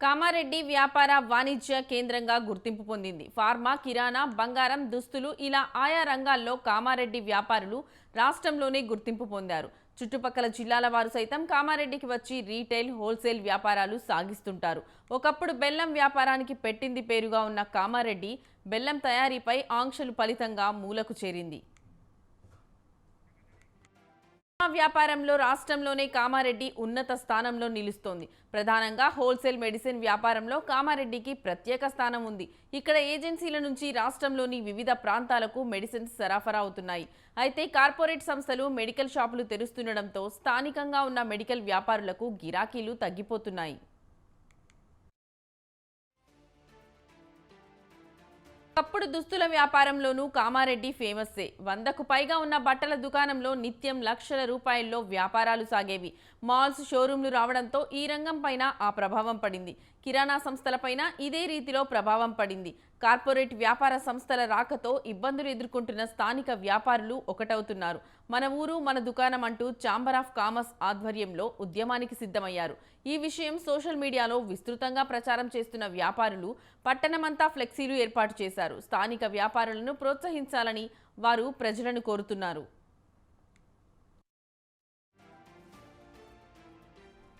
కామారెడ్డి వ్యాపార వాణిజ్య కేంద్రంగా గుర్తింపు పొందింది. ఫార్మా, కిరాణా, బంగారం, దుస్తులు ఇలా ఆయా రంగాల్లో కామారెడ్డి వ్యాపారులు రాష్ట్రంలోనే గుర్తింపు పొందారు. చుట్టుపక్కల జిల్లాల వారు సైతం కామారెడ్డికి వచ్చి రీటైల్, హోల్సేల్ వ్యాపారాలు సాగిస్తుంటారు. ఒకప్పుడు బెల్లం వ్యాపారానికి పెట్టింది పేరుగా ఉన్న కామారెడ్డి బెల్లం తయారీపై ఆంక్షలు ఫలితంగా మూలకు చేరింది. వ్యాపారంలో రాష్ట్రంలోనే కామారెడ్డి ఉన్నత స్థానంలో నిలుస్తోంది. ప్రధానంగా హోల్సేల్ మెడిసిన్ వ్యాపారంలో కామారెడ్డికి ప్రత్యేక స్థానం ఉంది. ఇక్కడ ఏజెన్సీల నుంచి రాష్ట్రంలోని వివిధ ప్రాంతాలకు మెడిసిన్స్ సరఫరా అవుతున్నాయి. అయితే కార్పొరేట్ సంస్థలు మెడికల్ షాపులు తెరుస్తుండటంతో స్థానికంగా ఉన్న మెడికల్ వ్యాపారులకు గిరాకీలు తగ్గిపోతున్నాయి. ఒకప్పుడు దుస్తుల వ్యాపారంలోనూ కామారెడ్డి ఫేమస్సే. 100కు పైగా ఉన్న బట్టల దుకాణంలో నిత్యం లక్షల రూపాయల్లో వ్యాపారాలు సాగేవి. మాల్స్, షోరూంలు రావడంతో ఈ రంగం పైన ఆ ప్రభావం పడింది. కిరాణా సంస్థలపైన ఇదే రీతిలో ప్రభావం పడింది. కార్పొరేట్ వ్యాపార సంస్థల రాకతో ఇబ్బందులు ఎదుర్కొంటున్న స్థానిక వ్యాపారులు ఒకటవుతున్నారు. మన ఊరు మన దుకాణం అంటూ ఛాంబర్ ఆఫ్ కామర్స్ ఆధ్వర్యంలో ఉద్యమానికి సిద్ధమయ్యారు. ఈ విషయం సోషల్ మీడియాలో విస్తృతంగా ప్రచారం చేస్తున్న వ్యాపారులు పట్టణమంతా ఫ్లెక్సీలు ఏర్పాటు చేశారు. స్థానిక వ్యాపారులను ప్రోత్సహించాలని వారు ప్రజలను కోరుతున్నారు.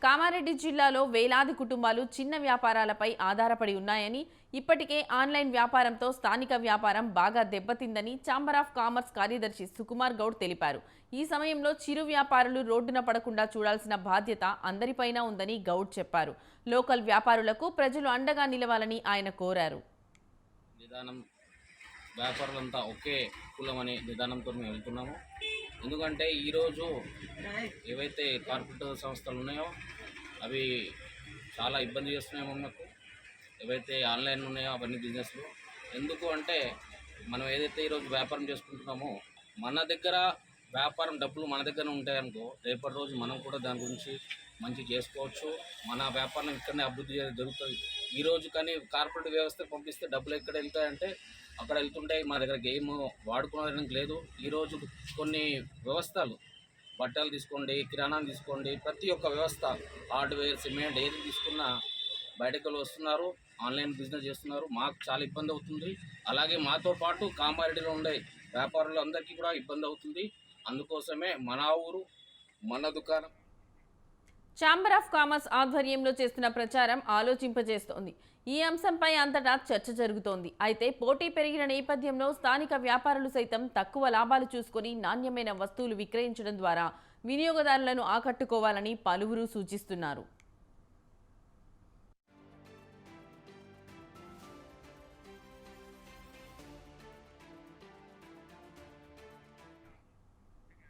కామారెడ్డి జిల్లాలో వేలాది కుటుంబాలు చిన్న వ్యాపారాలపై ఆధారపడి ఉన్నాయని, ఇప్పటికే ఆన్లైన్ వ్యాపారంతో స్థానిక వ్యాపారం బాగా దెబ్బతిందని ఛాంబర్ ఆఫ్ కామర్స్ కార్యదర్శి సుకుమార్ గౌడ్ తెలిపారు. ఈ సమయంలో చిరు వ్యాపారులు రోడ్డున పడకుండా చూడాల్సిన బాధ్యత అందరిపైన ఉందని గౌడ్ చెప్పారు. లోకల్ వ్యాపారులకు ప్రజలు అండగా నిలవాలని ఆయన కోరారు. వ్యాపారులంతా ఒకే కులం అనే నిదానంతో మేము వెళ్తున్నాము. ఎందుకంటే ఈరోజు ఏవైతే కార్పొరేట్ సంస్థలు ఉన్నాయో అవి చాలా ఇబ్బంది చేస్తున్నాయి మనకు. ఏవైతే ఆన్లైన్ ఉన్నాయో అవన్నీ బిజినెస్లు. ఎందుకు అంటే మనం ఏదైతే ఈరోజు వ్యాపారం చేసుకుంటున్నామో మన దగ్గర వ్యాపారం డబ్బులు మన దగ్గర ఉంటాయనుకో, రేపటి రోజు మనం కూడా దాని గురించి మంచి చేసుకోవచ్చు. మన వ్యాపారం ఇక్కడనే అభివృద్ధి జరుగుతుంది. ఈరోజు కానీ కార్పొరేట్ వ్యవస్థ పంపిస్తే డబ్బులు ఎక్కడ వెళ్తాయంటే అక్కడ వెళ్తుంటాయి. మన దగ్గర గేమ్ వాడుకోవడానికి లేదు. ఈరోజు కొన్ని వ్యవస్థలు, బట్టలు తీసుకోండి, కిరాణాలు తీసుకోండి, ప్రతి ఒక్క వ్యవస్థ, హార్డ్వేర్, సిమెంట్ ఏది తీసుకున్నా బయటకు వస్తున్నారు, ఆన్లైన్ బిజినెస్ చేస్తున్నారు. మాకు చాలా ఇబ్బంది అవుతుంది. అలాగే మాతో పాటు కామారెడ్డిలో ఉండే వ్యాపారులు అందరికీ కూడా ఇబ్బంది అవుతుంది. అందుకోసమే మన ఊరు మన దుకాణం. ఛాంబర్ ఆఫ్ కామర్స్ ఆధ్వర్యంలో చేస్తున్న ప్రచారం ఆలోచింపజేస్తోంది. ఈ అంశంపై అంతటా చర్చ జరుగుతోంది. అయితే పోటీ పెరిగిన నేపథ్యంలో స్థానిక వ్యాపారులు సైతం తక్కువ లాభాలు చూసుకొని నాణ్యమైన వస్తువులు విక్రయించడం ద్వారా వినియోగదారులను ఆకట్టుకోవాలని పలువురు సూచిస్తున్నారు.